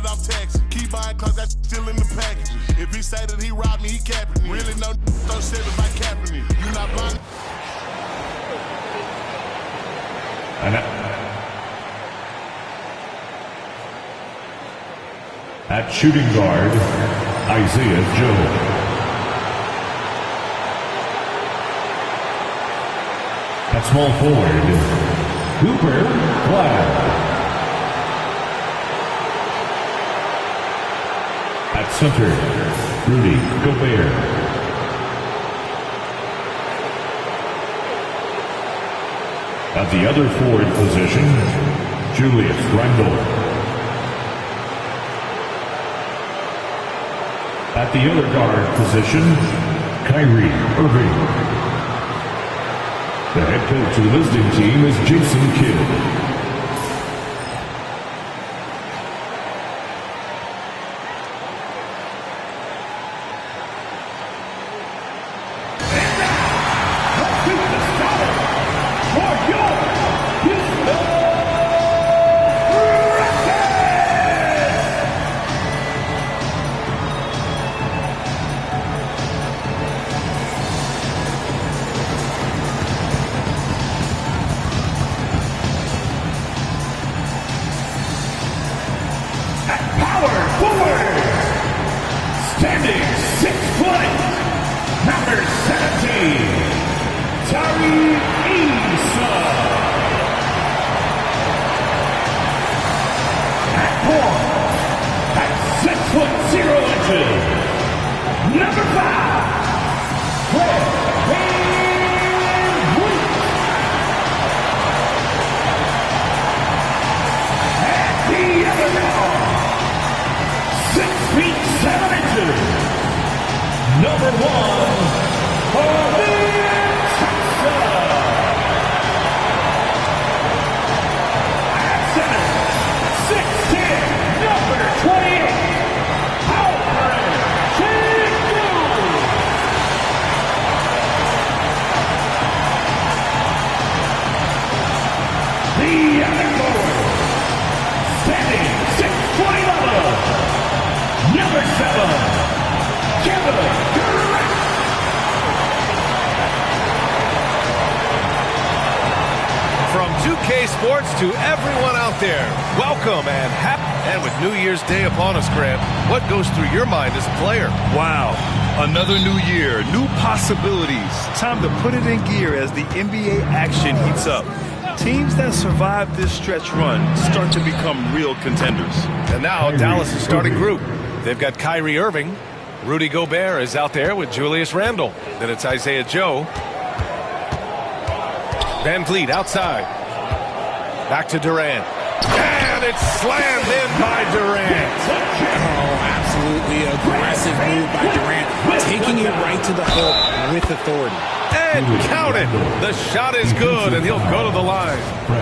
I'm taxing. Keep buying cause that's still in the packages. If he say that he robbed me, he capping me. Really no throw sevens by capping me. You not blind? At shooting guard, Isaiah Joe. At small forward, Cooper Glad. At center, Rudy Gobert. At the other forward position, Julius Randle. At the other guard position, Kyrie Irving. The head coach of the visiting team is Jason Kidd. From 2K Sports to everyone out there, welcome and happy. And with New Year's Day upon us, Grant, what goes through your mind as a player? Wow, another new year, new possibilities. Time to put it in gear as the NBA action heats up. Teams that survive this stretch run start to become real contenders. And now Dallas' starting group. They've got Kyrie Irving. Rudy Gobert is out there with Julius Randle. Then it's Isaiah Joe. Van Vliet outside. Back to Durant. And it's slammed in by Durant. Oh, absolutely aggressive move by Durant. Taking it right to the hoop with authority. And count it. The shot is good, and he'll go to the line.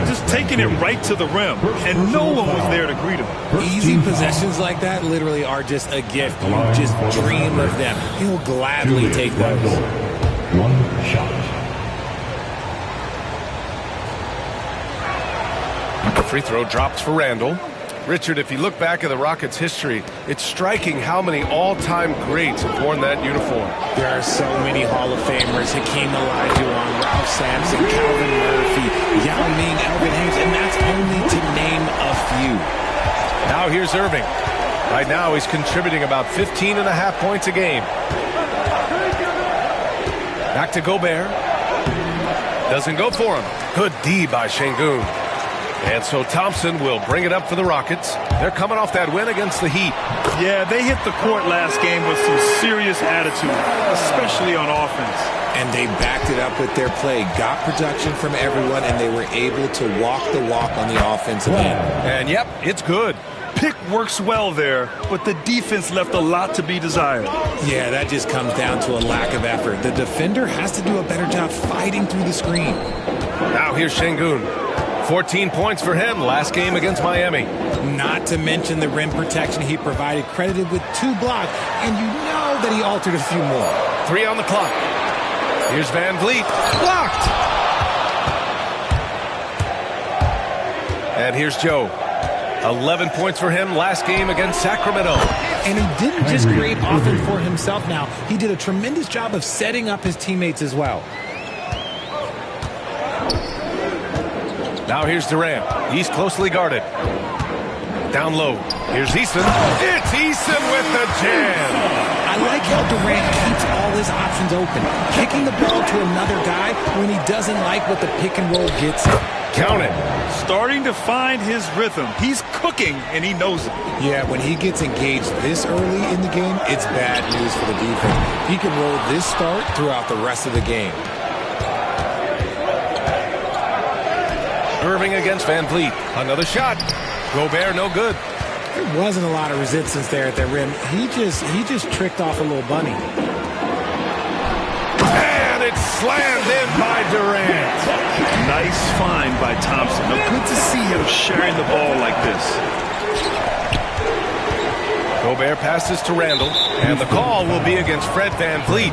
Just taking it right to the rim, and no one was there to greet him. Easy possessions like that literally are just a gift. You just dream of them. He'll gladly take those. One shot. Free throw drops for Randle. Richard, if you look back at the Rockets' history, it's striking how many all-time greats have worn that uniform. There are so many Hall of Famers. Hakeem Olajuwon, Ralph Sampson, Calvin Murphy, Yao Ming, Elvin Hayes, and that's only to name a few. Now here's Irving. Right now he's contributing about 15.5 points a game. Back to Gobert. Doesn't go for him. Good D by Şengün. And so Thompson will bring it up for the Rockets. They're coming off that win against the Heat. Yeah, they hit the court last game with some serious attitude, especially on offense. And they backed it up with their play, got production from everyone, and they were able to walk the walk on the offensive end. And yep, it's good. Pick works well there, but the defense left a lot to be desired. Yeah, that just comes down to a lack of effort. The defender has to do a better job fighting through the screen. Now here's Şengün. 14 points for him last game against Miami. Not to mention the rim protection he provided, credited with 2 blocks, and you know that he altered a few more. 3 on the clock. Here's Van Vliet. Blocked! And here's Joe. 11 points for him last game against Sacramento. And he didn't just create offense for himself now. He did a tremendous job of setting up his teammates as well. Now here's Durant. He's closely guarded. Down low. Here's Eason. It's Eason with the jam. I like how Durant keeps all his options open, kicking the ball to another guy when he doesn't like what the pick and roll gets him. Count it. Starting to find his rhythm. He's cooking, and he knows it. Yeah, when he gets engaged this early in the game, it's bad news for the defense. He can roll this start throughout the rest of the game. Irving against Van Vliet. Another shot. Gobert, no good. There wasn't a lot of resistance there at the rim. He just tricked off a little bunny. And it's slammed in by Durant. Nice find by Thompson. Good to see him sharing the ball like this. Gobert passes to Randall, and the call will be against Fred Van Vliet.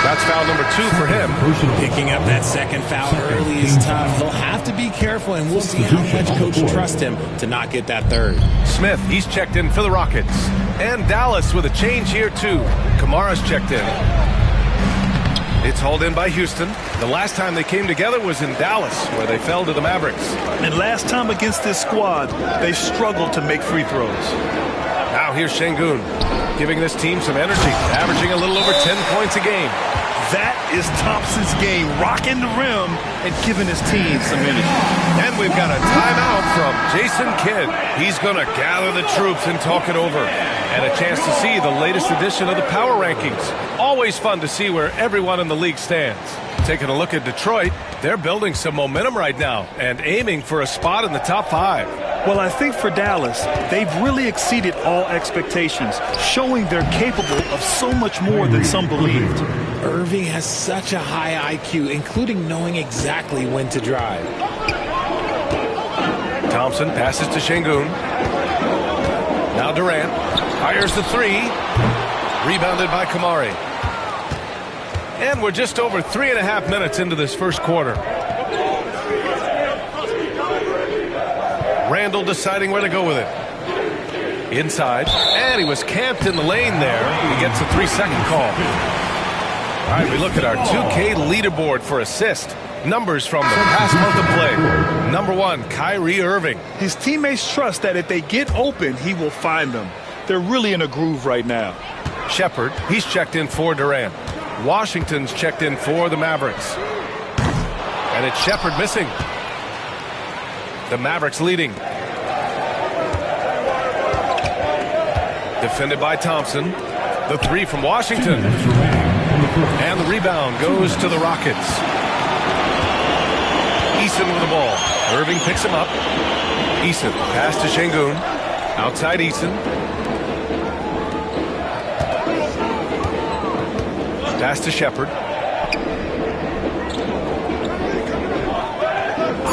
That's foul number 2 for him. Picking up that second foul early is tough. They'll have to be careful, and we'll see how much coach trusts him to not get that third. Smith, he's checked in for the Rockets. And Dallas with a change here, too. Kamara's checked in. It's hauled in by Houston. The last time they came together was in Dallas, where they fell to the Mavericks. And last time against this squad, they struggled to make free throws. Now here's Şengün, giving this team some energy, averaging a little over 10 points a game. That is Thompson's game, rocking the rim and giving his team some energy. And we've got a timeout from Jason Kidd. He's going to gather the troops and talk it over. And a chance to see the latest edition of the Power Rankings. Always fun to see where everyone in the league stands. Taking a look at Detroit, they're building some momentum right now and aiming for a spot in the top 5. Well, I think for Dallas, they've really exceeded all expectations, showing they're capable of so much more than some believed. Irving has such a high IQ, including knowing exactly when to drive. Thompson passes to Şengün. Now Durant fires the 3. Rebounded by Kamari. And we're just over 3.5 minutes into this first quarter. Randall deciding where to go with it. Inside. And he was camped in the lane there. He gets a 3-second call. All right, we look at our 2K leaderboard for assist. Numbers from the past month of play. Number 1, Kyrie Irving. His teammates trust that if they get open, he will find them. They're really in a groove right now. Shepard, he's checked in for Durant. Washington's checked in for the Mavericks. And it's Shepard missing. The Mavericks leading. Defended by Thompson. The 3 from Washington. And the rebound goes to the Rockets. Eason with the ball. Irving picks him up. Eason, pass to Şengün. Outside Eason. Pass to Shepard.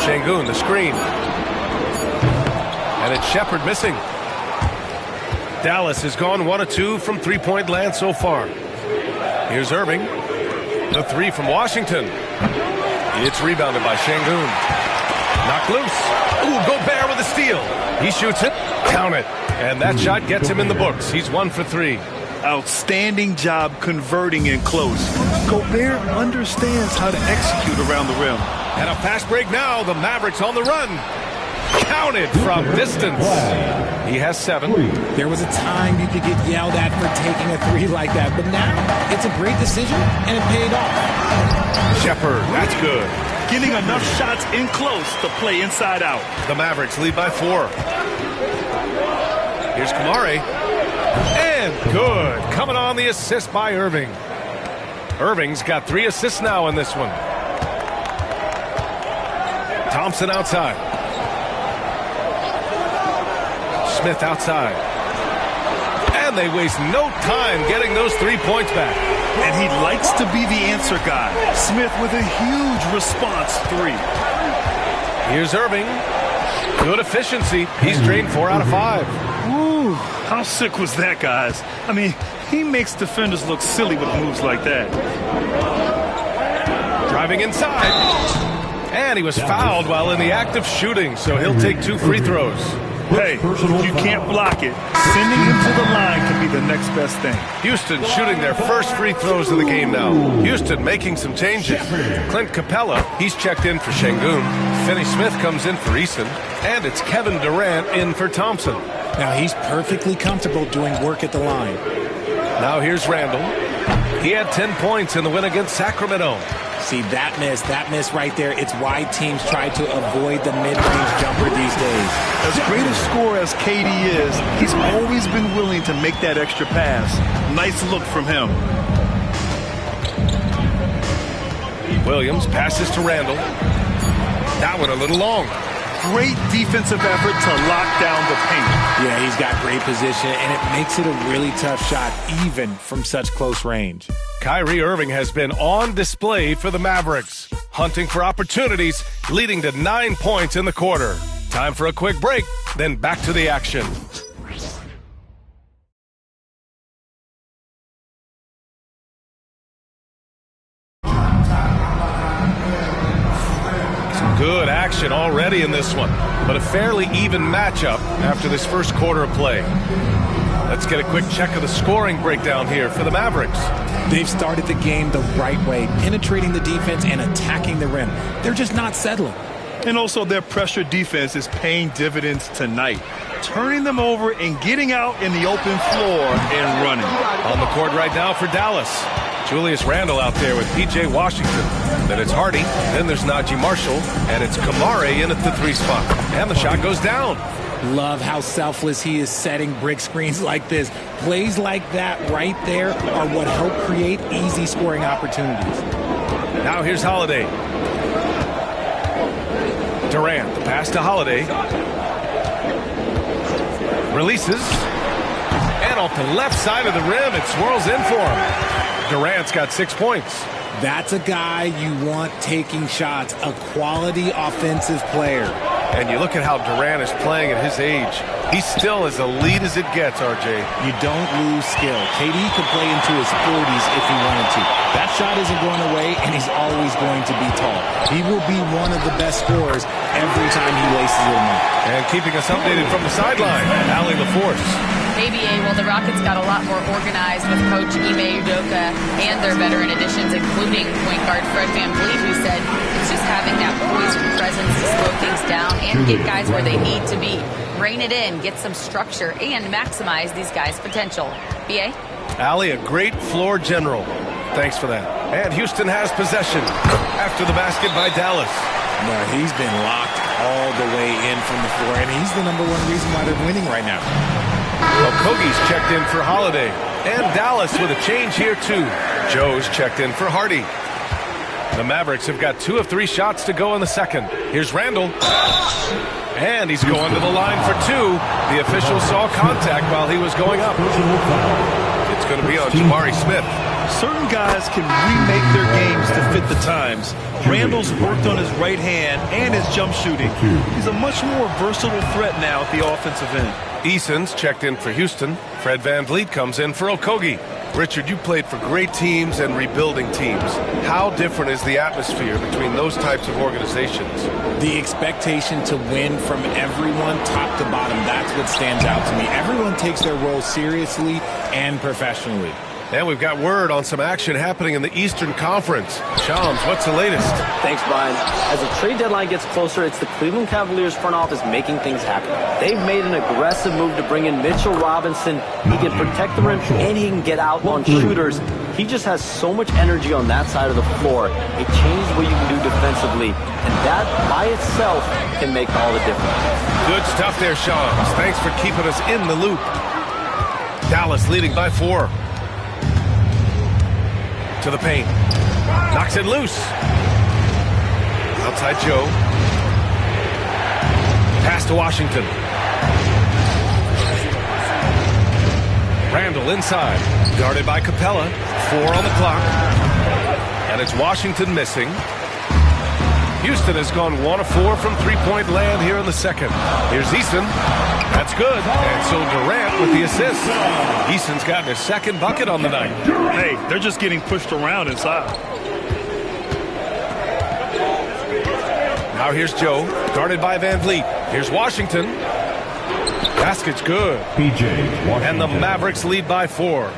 Şengün, the screen. And it's Shepard missing. Dallas has gone 1 of 2 from three-point land so far. Here's Irving. The 3 from Washington. It's rebounded by Şengün. Knocked loose. Ooh, Gobert with a steal. He shoots it. Count it. And that shot gets him in the books. He's 1 for 3. Outstanding job converting in close. Gobert understands how to execute around the rim. And a fast break now. The Mavericks on the run. Counted from distance. He has 7. There was a time you could get yelled at for taking a 3 like that, but now it's a great decision, and it paid off. Shepard, that's good. Getting enough shots in close to play inside out. The Mavericks lead by 4. Here's Kamari. And good. Coming on the assist by Irving. Irving's got 3 assists now in this one. Thompson outside. Smith outside. And they waste no time getting those 3 points back. And he likes to be the answer guy. Smith with a huge response 3. Here's Irving. Good efficiency. He's drained 4 out of 5. Ooh, how sick was that, guys? I mean, he makes defenders look silly with moves like that. Driving inside. And he was fouled while in the act of shooting, so he'll take 2 free throws. Hey, if you can't block it, sending him to the line can be the next best thing. Houston shooting their first free throws of the game now. Houston making some changes. Clint Capella, he's checked in for Şengün. Finney Smith comes in for Eason. And it's Kevin Durant in for Thompson. Now he's perfectly comfortable doing work at the line. Now here's Randall. He had 10 points in the win against Sacramento. See, that miss right there, it's why teams try to avoid the mid-range jumper these days. As great a scorer as KD is, he's always been willing to make that extra pass. Nice look from him. Williams passes to Randall. That one a little long. Great defensive effort to lock down the paint. Yeah, he's got great position, and it makes it a really tough shot, even from such close range. Kyrie Irving has been on display for the Mavericks, hunting for opportunities, leading to 9 points in the quarter. Time for a quick break, then back to the action. Good action already in this one, but a fairly even matchup after this first quarter of play. Let's get a quick check of the scoring breakdown here for the Mavericks. They've started the game the right way, penetrating the defense and attacking the rim. They're just not settling. And also their pressure defense is paying dividends tonight, turning them over and getting out in the open floor and running. On the court right now for Dallas. Julius Randle out there with P.J. Washington. Then it's Hardy. Then there's Najee Marshall. And it's Kamare in at the 3 spot. And the shot goes down. Love how selfless he is setting brick screens like this. Plays like that right there are what help create easy scoring opportunities. Now here's Holiday. Durant, the pass to Holiday. Releases. And off the left side of the rim, it swirls in for him. Durant's got 6 points. That's a guy you want taking shots, a quality offensive player. And you look at how Durant is playing at his age. He's still as elite as it gets, RJ. You don't lose skill. KD could play into his 40s if he wanted to. That shot isn't going away, and he's always going to be tall. He will be one of the best scorers every time he laces it up. And keeping us updated from the sideline, Allie LaForce. ABA, well, the Rockets got a lot more organized with Coach Ime Udoka and their veteran additions, including point guard Fred VanVleet, who said it's just having that poised presence to slow things down and get guys where they need to be. Rein it in, get some structure, and maximize these guys' potential. BA? Allie, a great floor general. Thanks for that. And Houston has possession after the basket by Dallas. No, he's been locked all the way in from the floor, and he's the #1 reason why they're winning right now. Okogie's checked in for Holiday. And Dallas with a change here, too. Joe's checked in for Hardy. The Mavericks have got 2 of 3 shots to go in the second. Here's Randall. And he's going to the line for 2. The official saw contact while he was going up. It's going to be on Jabari Smith. Certain guys can remake their games to fit the times. Randall's worked on his right hand and his jump shooting. He's a much more versatile threat now at the offensive end. Eason's checked in for Houston. Fred VanVleet comes in for Okogie. Richard, you played for great teams and rebuilding teams. How different is the atmosphere between those types of organizations? The expectation to win from everyone, top to bottom, that's what stands out to me. Everyone takes their role seriously and professionally. And we've got word on some action happening in the Eastern Conference. Shams, what's the latest? Thanks, Brian. As the trade deadline gets closer, it's the Cleveland Cavaliers front office making things happen. They've made an aggressive move to bring in Mitchell Robinson. He can protect the rim and he can get out on shooters. He just has so much energy on that side of the floor. It changes what you can do defensively, and that by itself can make all the difference. Good stuff there, Shams. Thanks for keeping us in the loop. Dallas leading by 4. To the paint. Knocks it loose. Outside Joe. Pass to Washington. Randall inside. Guarded by Capella. 4 on the clock. And it's Washington missing. Houston has gone 1 of 4 from three-point land here in the second. Here's Eason. That's good. And so Durant with the assist. Eason's gotten his second bucket on the night. Hey, they're just getting pushed around inside. Now here's Joe, guarded by VanVleet. Here's Washington. Basket's good. PJ Washington. And the Mavericks lead by 4.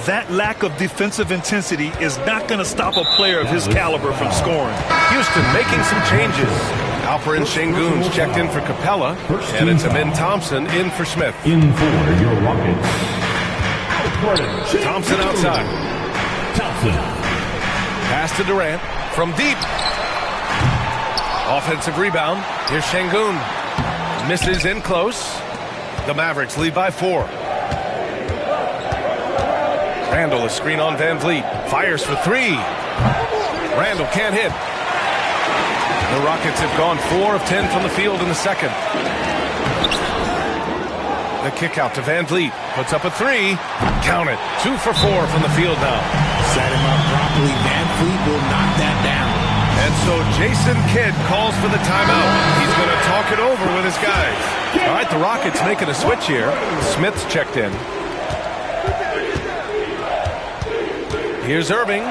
That lack of defensive intensity is not going to stop a player of his caliber from scoring. Houston making some changes. Alperen Şengün's checked in for Capella, and it's Amin Thompson in for Smith. In for your Rockets. Thompson outside. Thompson. Pass to Durant from deep. Offensive rebound. Here's Şengün. Misses in close. The Mavericks lead by 4. Randall, a screen on Van Vliet. Fires for 3. Randall can't hit. The Rockets have gone 4 of 10 from the field in the second. The kick out to Van Vliet. Puts up a 3. Count it. 2 for 4 from the field now. Set him up properly. Van Vliet will knock that down. And so Jason Kidd calls for the timeout. He's going to talk it over with his guys. All right, the Rockets making a switch here. Smith's checked in. Here's Irving.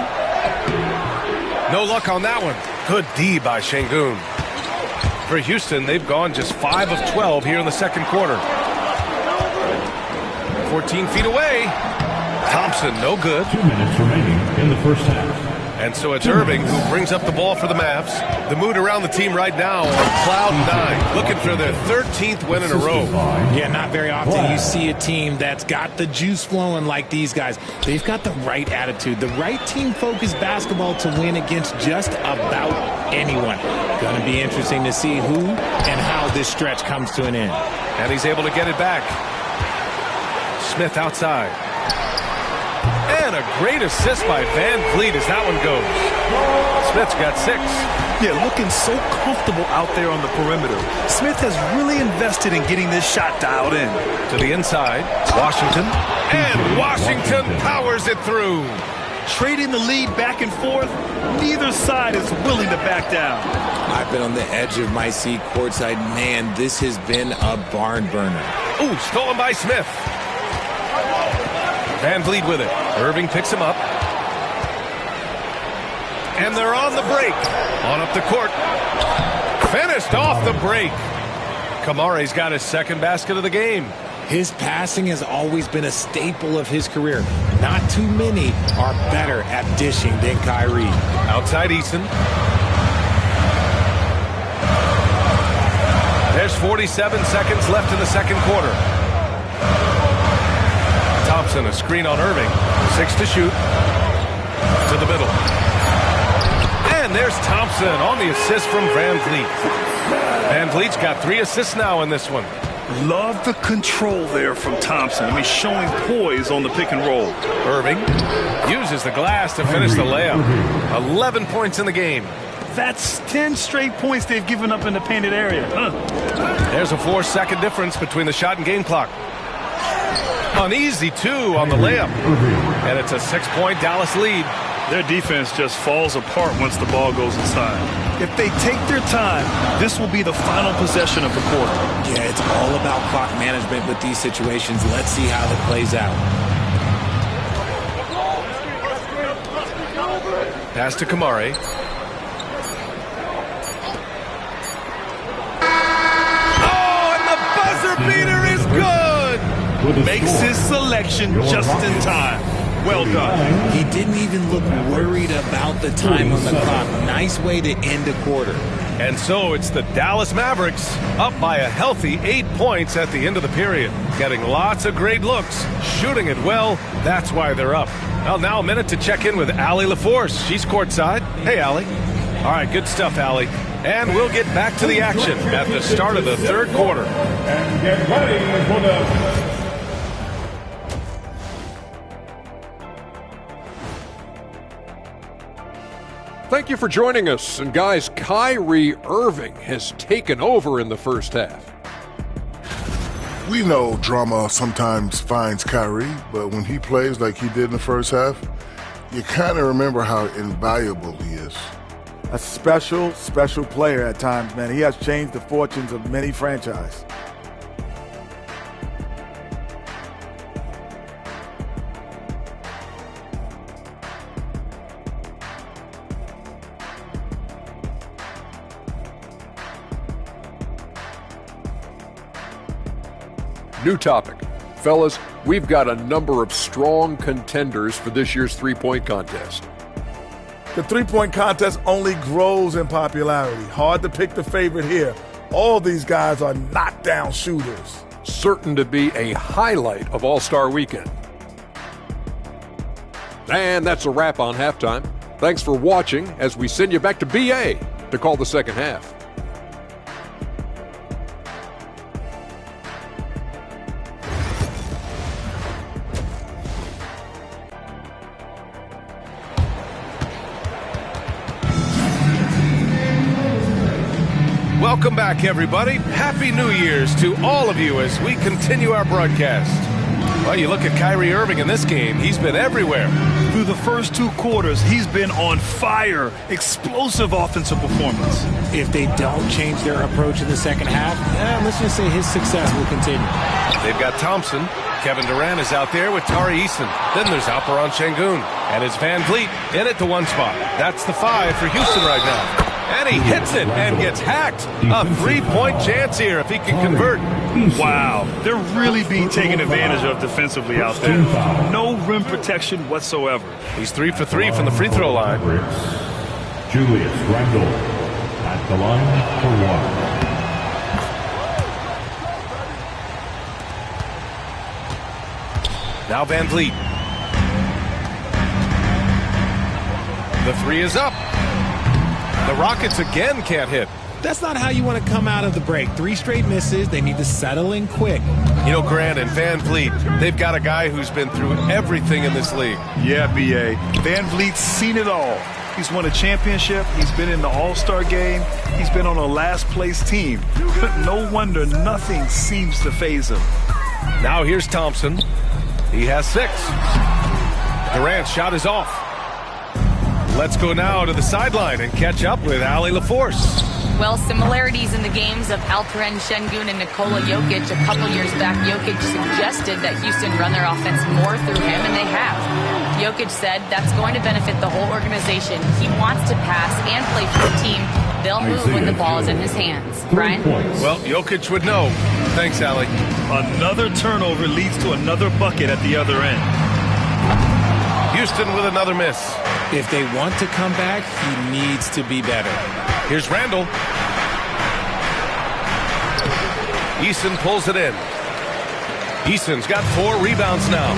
No luck on that one. Good D by Şengün. For Houston, they've gone just 5 of 12 here in the second quarter. 14 feet away. Thompson, no good. 2 minutes remaining in the first half. And so it's Irving who brings up the ball for the Mavs. The mood around the team right now on cloud 9, looking for their 13th win in a row. Yeah, not very often you see a team that's got the juice flowing like these guys. They've got the right attitude, the right team-focused basketball to win against just about anyone. Going to be interesting to see who and how this stretch comes to an end. And he's able to get it back. Smith outside. And a great assist by Van Vliet as that one goes. Smith's got 6. Yeah, looking so comfortable out there on the perimeter. Smith has really invested in getting this shot dialed in. To the inside, Washington. And Washington powers it through. Trading the lead back and forth, neither side is willing to back down. I've been on the edge of my seat courtside. Man, this has been a barn burner. Ooh, stolen by Smith. Van Vliet with it. Irving picks him up. And they're on the break. On up the court. Finished off the break. Kamare's got his second basket of the game. His passing has always been a staple of his career. Not too many are better at dishing than Kyrie. Outside Eason. There's 47 seconds left in the second quarter. Thompson, a screen on Irving. 6 to shoot. To the middle. And there's Thompson on the assist from Van Vliet. Van Vliet's got 3 assists now in this one. Love the control there from Thompson. I mean, showing poise on the pick and roll. Irving uses the glass to finish the layup. 11 points in the game. That's 10 straight points they've given up in the painted area. There's a 4-second difference between the shot and game clock. Uneasy, 2 on the layup. And it's a 6-point Dallas lead. Their defense just falls apart once the ball goes inside. If they take their time, this will be the final possession of the quarter. Yeah, it's all about clock management with these situations. Let's see how that plays out. Pass to Kamare. Oh, and the buzzer beater is good! Makes his selection just in time. Well done. He didn't even look worried about the time on the clock. Nice way to end a quarter. And so it's the Dallas Mavericks up by a healthy 8 points at the end of the period. Getting lots of great looks, shooting it well. That's why they're up. Well, now a minute to check in with Allie LaForce. She's courtside. Hey, Allie. All right, good stuff, Allie. And we'll get back to the action at the start of the third quarter. And get ready for the... Thank you for joining us. And guys, Kyrie Irving has taken over in the first half. We know drama sometimes finds Kyrie, but when he plays like he did in the first half, you kind of remember how invaluable he is. A special, special player at times, man. He has changed the fortunes of many franchises. New topic. Fellas, we've got a number of strong contenders for this year's three-point contest. The three-point contest only grows in popularity. Hard to pick the favorite here. All these guys are knockdown shooters. Certain to be a highlight of All-Star Weekend. And that's a wrap on halftime. Thanks for watching as we send you back to BA to call the second half. Welcome back, everybody. Happy New Year's to all of you as we continue our broadcast. Well, you look at Kyrie Irving in this game. He's been everywhere. Through the first 2 quarters, he's been on fire. Explosive offensive performance. If they don't change their approach in the second half, let's just say his success will continue. They've got Thompson. Kevin Durant is out there with Tari Eason. Then there's Alperon Şengün. And it's Van Vliet in at the 1 spot. That's the 5 for Houston right now. And he hits it and gets hacked. A 3-point chance here if he can convert. Wow, they're really being taken advantage of defensively out there. No rim protection whatsoever. He's 3 for 3 from the free throw line. Julius Randle at the line for 1. Now Van Vliet. The 3 is up. The Rockets again can't hit. That's not how you want to come out of the break. 3 straight misses. They need to settle in quick. You know, Grant and Van Vliet, they've got a guy who's been through everything in this league. Yeah, B.A. Van Vliet's seen it all. He's won a championship. He's been in the All-Star game. He's been on a last-place team. No wonder nothing seems to faze him. Now here's Thompson. He has 6. Durant's shot is off. Let's go now to the sideline and catch up with Allie LaForce. Well, similarities in the games of Alperon Şengün and Nikola Jokic. A couple years back, Jokic suggested that Houston run their offense more through him, and they have. Jokic said that's going to benefit the whole organization. He wants to pass and play for the team. They'll move when the ball is in his hands. Brian? Well, Jokic would know. Thanks, Allie. Another turnover leads to another bucket at the other end. Houston with another miss. If they want to come back, he needs to be better. Here's Randle. Eason pulls it in. Eason's got 4 rebounds now.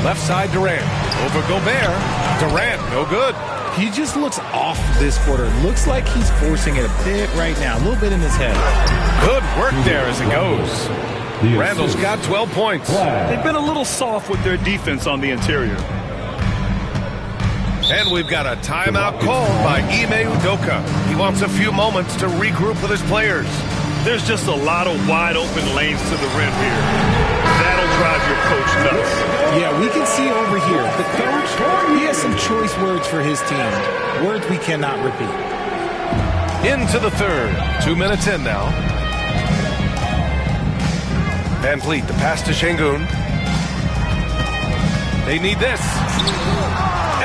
Left side Durant. Over Gobert. Durant, no good. He just looks off this quarter. Looks like he's forcing it a bit right now. A little bit in his head. Good work there as it goes. Randall's got 12 points. They've been a little soft with their defense on the interior. And we've got a timeout called by Ime Udoka. He wants a few moments to regroup with his players. There's just a lot of wide open lanes to the rim here. That'll drive your coach nuts. Yeah, we can see over here. The coach, he has some choice words for his team. Words we cannot repeat. Into the third. 2 minutes in now. Van Vliet, the pass to Şengün. They need this.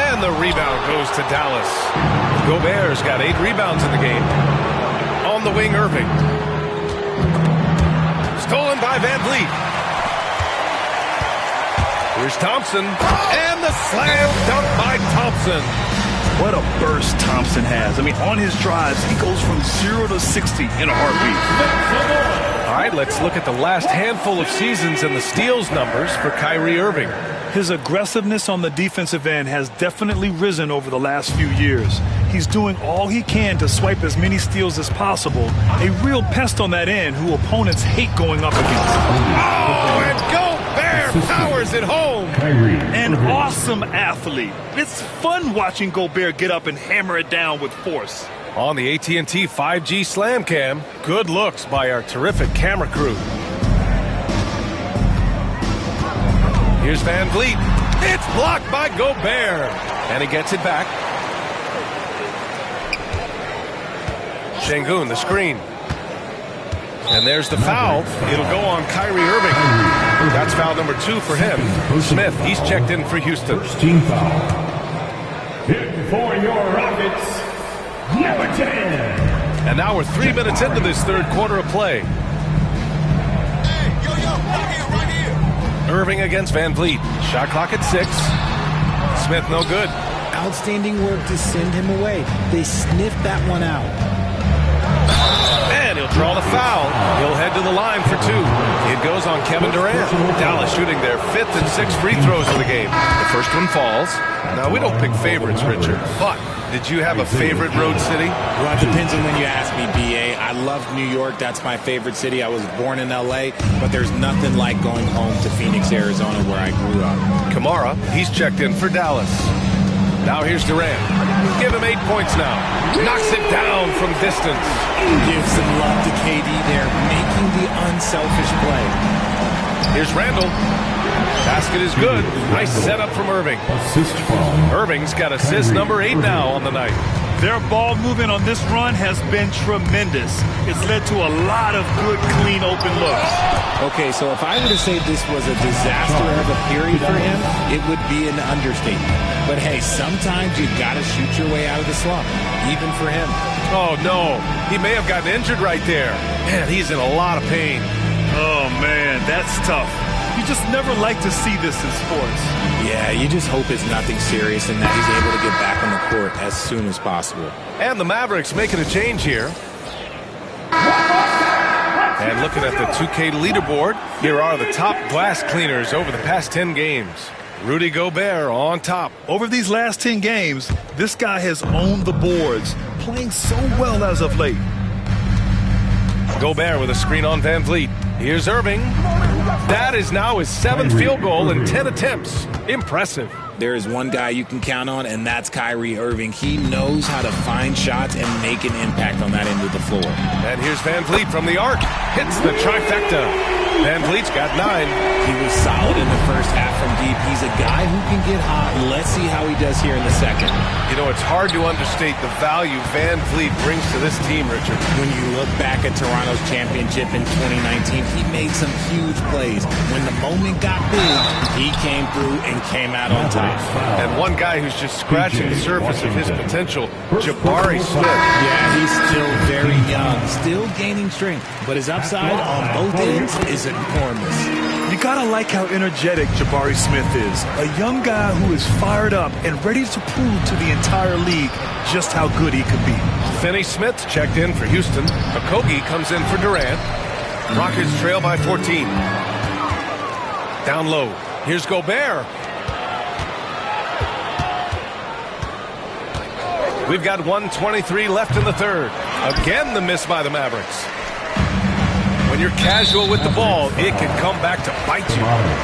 And the rebound goes to Dallas. Gobert's got 8 rebounds in the game. On the wing, Irving. Stolen by Van Vliet. Here's Thompson. And the slam dunk by Thompson. What a burst Thompson has. I mean, on his drives, he goes from 0 to 60 in a heartbeat. All right, let's look at the last handful of seasons and the steals numbers for Kyrie Irving. His aggressiveness on the defensive end has definitely risen over the last few years. He's doing all he can to swipe as many steals as possible. A real pest on that end who opponents hate going up against. Oh, and Gobert powers it home. An awesome athlete. It's fun watching Gobert get up and hammer it down with force. On the AT&T 5G Slam Cam, good looks by our terrific camera crew. Here's Van Vliet. It's blocked by Gobert. And he gets it back. Şengün, the screen. And there's the foul. It'll go on Kyrie Irving. That's foul number 2 for him. Smith, he's checked in for Houston. First team foul. Hit for your Rockets, number 10. And now we're 3 minutes into this third quarter of play. Irving against Van Vliet. Shot clock at 6. Smith no good. Outstanding work to send him away. They sniffed that one out. And he'll draw the foul. He'll head to the line for 2. It goes on Kevin Durant. Dallas shooting their 5th and 6th free throws of the game. The first one falls. Now, we don't pick favorites, Richard, but did you have a favorite road city? Well, it depends on when you ask me, B.A. I love New York. That's my favorite city. I was born in L.A., but there's nothing like going home to Phoenix, Arizona, where I grew up. Kamara, he's checked in for Dallas. Now here's Durant. Give him 8 points now. Knocks it down from distance. Give some love to KD there, making the unselfish play. Here's Randall. Basket is good. Nice setup from Irving. Assist foul. Irving's got assist number 8 now on the night. Their ball movement on this run has been tremendous. It's led to a lot of good, clean, open looks. Okay, so if I were to say this was a disaster of a period for him, it would be an understatement. But hey, sometimes you got to shoot your way out of the slump, even for him. Oh, no. He may have gotten injured right there. Man, he's in a lot of pain. Oh, man, that's tough. You just never like to see this in sports. Yeah, you just hope it's nothing serious and that he's able to get back on the court as soon as possible. And the Mavericks making a change here. And looking at the 2K leaderboard, here are the top glass cleaners over the past 10 games. Rudy Gobert on top. Over these last 10 games, this guy has owned the boards, playing so well as of late. Gobert with a screen on Van Vliet. Here's Irving. That is now his 7th field goal in 10 attempts. Impressive. There is one guy you can count on, and that's Kyrie Irving. He knows how to find shots and make an impact on that end of the floor. And here's Van Vliet from the arc. Hits the trifecta. Van Vliet's got 9. He was solid in the first half from deep. He's a guy who can get hot. Let's see how he does here in the second. You know, it's hard to understate the value Van Vliet brings to this team, Richard. When you look back at Toronto's championship in 2019, he made some huge plays. When the moment got big, he came through and came out on top. And one guy who's just scratching the surface of his potential, Jabari Smith. Yeah, he's still very young, still gaining strength, but his upside on both ends is enormous. You gotta like how energetic Jabari Smith is. A young guy who is fired up and ready to prove to the entire league just how good he could be. Finney Smith checked in for Houston. Okogie comes in for Durant. Rockets trail by 14. Down low. Here's Gobert. We've got 1:23 left in the third. Again, the miss by the Mavericks. When you're casual with the ball, it can come back to bite you.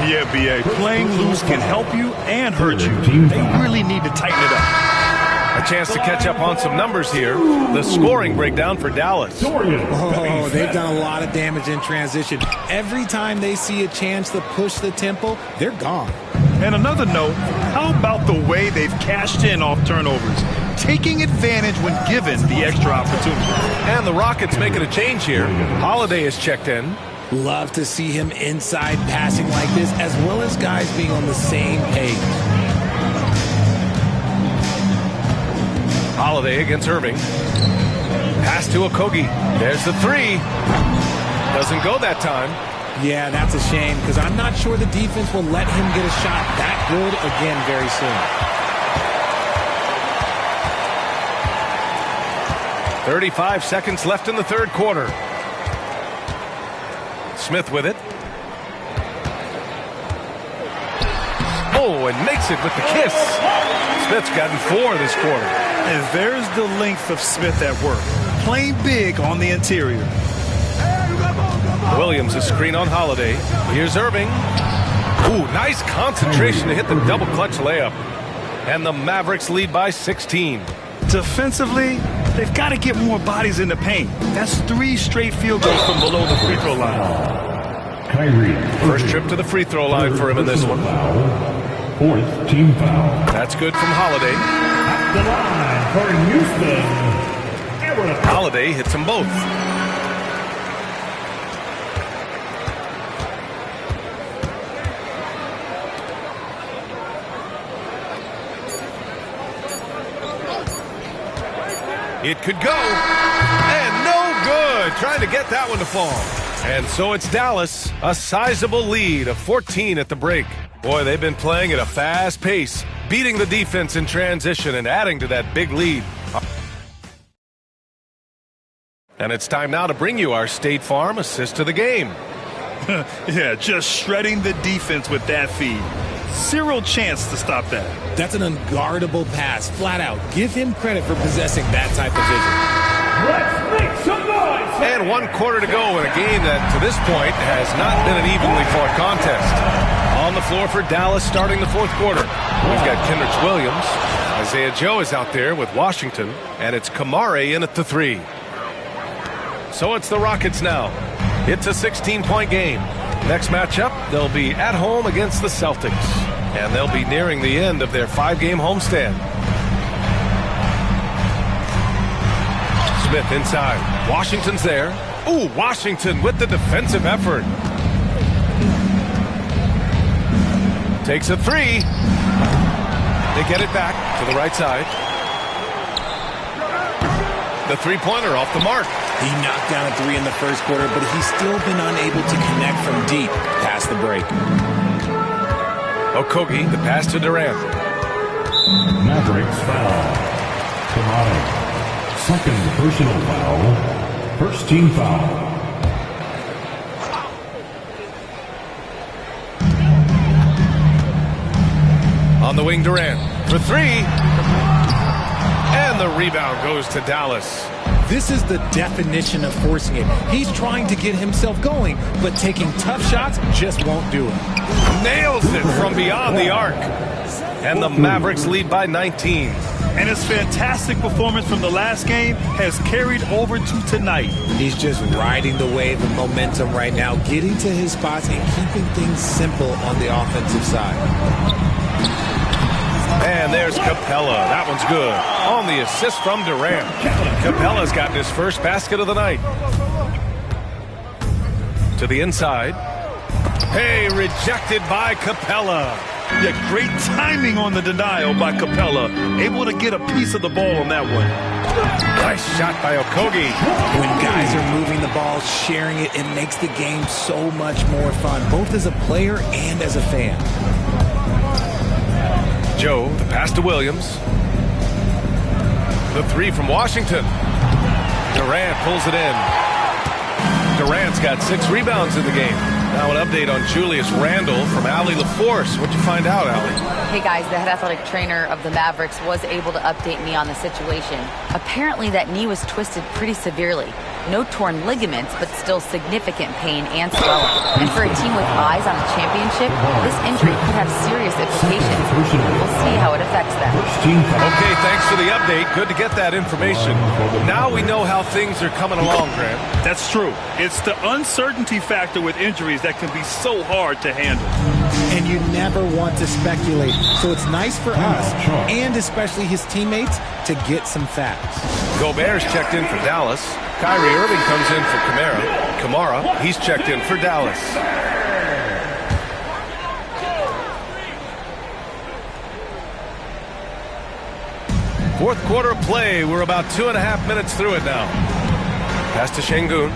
Yeah, B.A. Playing loose can help you and hurt you. They really need to tighten it up. A chance to catch up on some numbers here. The scoring breakdown for Dallas. Oh, they've done a lot of damage in transition. Every time they see a chance to push the tempo, they're gone. And another note, how about the way they've cashed in off turnovers, taking advantage when given the extra opportunity. And the Rockets making a change here. Holiday is checked in. Love to see him inside passing like this, as well as guys being on the same page. Holiday against Irving. Pass to Okogie. There's the 3. Doesn't go that time. Yeah, that's a shame, because I'm not sure the defense will let him get a shot that good again very soon. 35 seconds left in the third quarter. Smith with it. Oh, and makes it with the kiss. Smith's gotten 4 this quarter. And there's the length of Smith at work. Playing big on the interior. Williams a screen on Holiday. Here's Irving. Ooh, nice concentration to hit the double clutch layup. And the Mavericks lead by 16. Defensively, they've got to get more bodies in the paint. That's 3 straight field goals from below the free throw line. Kyrie. First trip to the free throw line for him in this one. 4th team foul. That's good from Holiday. At the line for Houston. Holiday hits them both. It could go, and good. Trying to get that one to fall. And so it's Dallas, a sizable lead of 14 at the break. Boy, they've been playing at a fast pace, beating the defense in transition and adding to that big lead. And it's time now to bring you our State Farm assist of the game. Yeah, just shredding the defense with that feed. Zero chance to stop that. That's an unguardable pass, flat out. Give him credit for possessing that type of vision. Let's make some noise! And 1 quarter to go in a game that, to this point, has not been an evenly fought contest. On the floor for Dallas starting the 4th quarter. We've got Kendrick Williams. Isaiah Joe is out there with Washington. And it's Kamare in at the 3. So it's the Rockets now. It's a 16-point game. Next matchup, they'll be at home against the Celtics. And they'll be nearing the end of their 5-game homestand. Smith inside. Washington's there. Ooh, Washington with the defensive effort. Takes a 3. They get it back to the right side. The three-pointer off the mark. He knocked down a 3 in the first quarter, but he's still been unable to connect from deep past the break. Okogie, the pass to Durant. Mavericks foul. Kamara. Second personal foul. First team foul. On the wing, Durant for 3. And the rebound goes to Dallas. This is the definition of forcing it. He's trying to get himself going, but taking tough shots just won't do it. Nails it from beyond the arc. And the Mavericks lead by 19. And his fantastic performance from the last game has carried over to tonight. He's just riding the wave of momentum right now, getting to his spots and keeping things simple on the offensive side. And there's Capella. That one's good. On the assist from Durant. Capella's gotten his first basket of the night. To the inside. Hey, rejected by Capella. Yeah, great timing on the denial by Capella. Able to get a piece of the ball on that one. Nice shot by Okogie. When guys are moving the ball, sharing it, it makes the game so much more fun, both as a player and as a fan. Joe, the pass to Williams. The 3 from Washington. Durant pulls it in. Durant's got 6 rebounds in the game. Now an update on Julius Randle from Allie LaForce. What'd you find out, Allie? Hey guys, the head athletic trainer of the Mavericks was able to update me on the situation. Apparently that knee was twisted pretty severely. No torn ligaments, but still significant pain and swelling. And for a team with eyes on the championship, this injury could have serious implications. We'll see how it affects them. Okay, thanks for the update. Good to get that information. Now we know how things are coming along, Grant. That's true. It's the uncertainty factor with injuries that can be so hard to handle. And you never want to speculate. So it's nice for us, and especially his teammates, to get some facts. Gobert's checked in for Dallas. Kyrie Irving comes in for Kamara, he's checked in for Dallas. Fourth quarter play. We're about 2.5 minutes through it now. Pass to Şengün.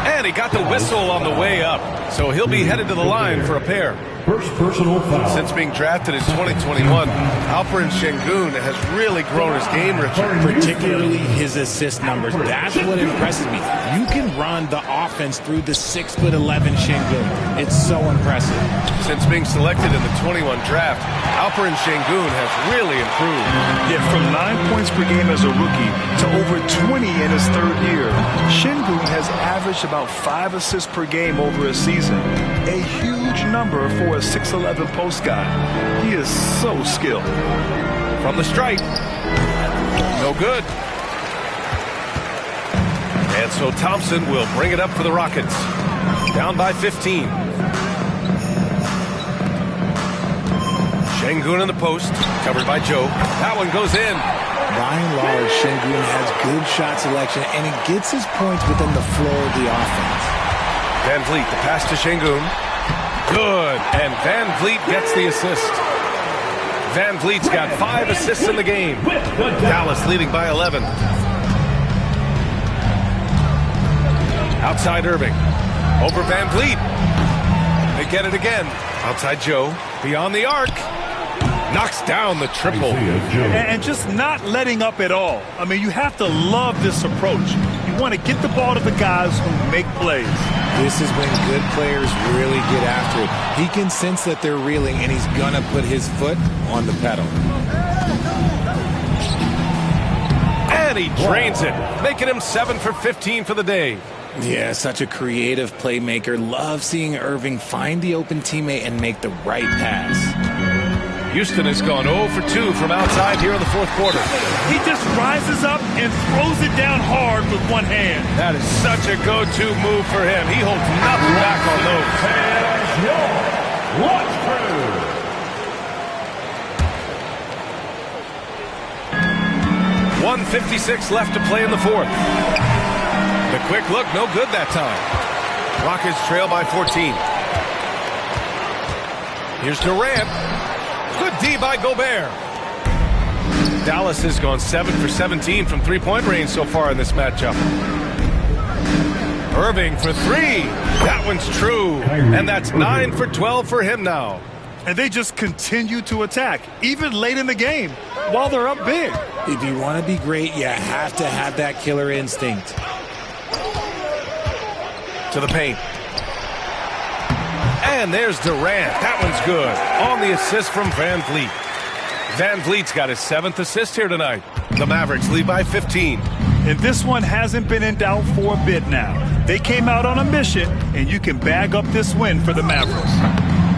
And he got the whistle on the way up. So he'll be headed to the line for a pair. First personal foul. Since being drafted in 2021, Alperen Şengün has really grown his game, Richard. Particularly his assist numbers. That's what impresses me. You can run the offense through the 6'11" Şengün. It's so impressive. Since being selected in the 21 draft, Alperen Şengün has really improved. Yeah, from 9 points per game as a rookie to over 20 in his 3rd year. Şengün has averaged about 5 assists per game over a season. A huge number for a 6'11" post guy. He is so skilled. From the stripe. No good. And so Thompson will bring it up for the Rockets. Down by 15. Şengün in the post. Covered by Joe. That one goes in. By and large, Şengün has good shot selection, and he gets his points within the flow of the offense. Van Vliet, the pass to Şengün. Good. And Van Vliet gets the assist. Van Vliet's got 5 assists in the game. Dallas leading by 11. Outside Irving. Over Van Vliet. They get it again. Outside Joe. Beyond the arc. Knocks down the triple. And just not letting up at all. I mean, you have to love this approach. You want to get the ball to the guys who make plays. This is when good players really get after it. He can sense that they're reeling, and he's going to put his foot on the pedal. And he drains it, making him 7 for 15 for the day. Yeah, such a creative playmaker. Love seeing Irving find the open teammate and make the right pass. Houston has gone 0 for 2 from outside here in the fourth quarter. He just rises up and throws it down hard with one hand. That is such a go-to move for him. He holds nothing back on those. 1:56 left to play in the fourth. The quick look, no good that time. Rockets trail by 14. Here's Durant. Good D by Gobert. Dallas has gone 7 for 17 from three-point range so far in this matchup. Irving for 3. That one's true. And that's 9 for 12 for him now. And they just continue to attack, even late in the game, while they're up big. If you want to be great, you have to have that killer instinct. To the paint. And there's Durant. That one's good. On the assist from Van Vliet. Van Vliet's got his 7th assist here tonight. The Mavericks lead by 15. And this one hasn't been in doubt for a bit now. They came out on a mission, and you can bag up this win for the Mavericks.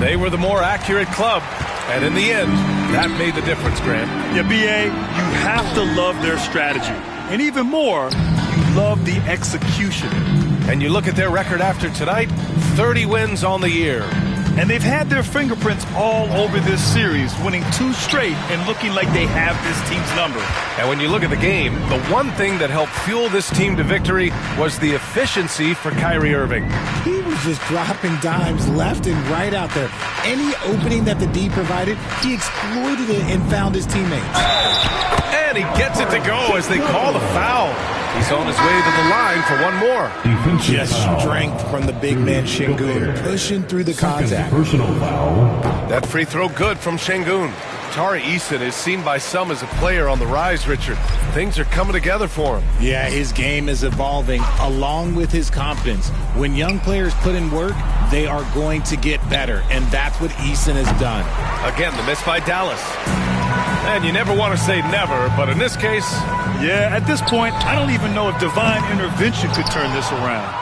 They were the more accurate club. And in the end, that made the difference, Grant. Yeah, B.A., you have to love their strategy. And even more, you love the execution. And you look at their record after tonight, 30 wins on the year. And they've had their fingerprints all over this series, winning 2 straight and looking like they have this team's number. And when you look at the game, the one thing that helped fuel this team to victory was the efficiency for Kyrie Irving. He was just dropping dimes left and right out there. Any opening that the D provided, he exploited it and found his teammates. And he gets it to go as they call the foul. He's on his way to the line for one more. Just strength from the big man Şengün, pushing through the contact. Personal foul. That free throw good from Şengün. Tari Eason is seen by some as a player on the rise, Richard. Things are coming together for him. Yeah, his game is evolving along with his confidence. When young players put in work, they are going to get better, and that's what Eason has done. Again, the miss by Dallas. And you never want to say never, but in this case... Yeah, at this point, I don't even know if divine intervention could turn this around.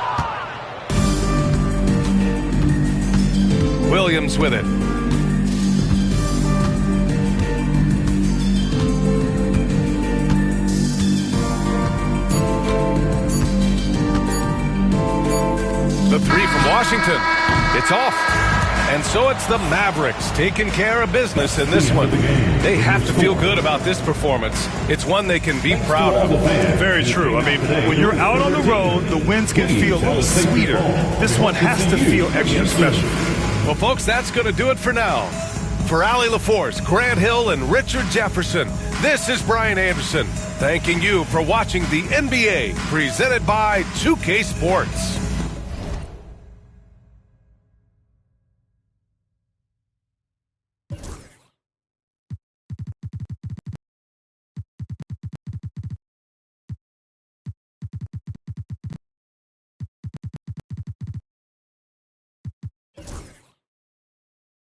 Williams with it. The 3 from Washington. It's off. And so it's the Mavericks taking care of business in this one. They have to feel good about this performance. It's one they can be proud of. Very true. I mean, when you're out on the road, the wins can feel a little sweeter. This one has to feel extra special. Well, folks, that's going to do it for now. For Allie LaForce, Grant Hill, and Richard Jefferson, this is Brian Anderson, thanking you for watching the NBA presented by 2K Sports.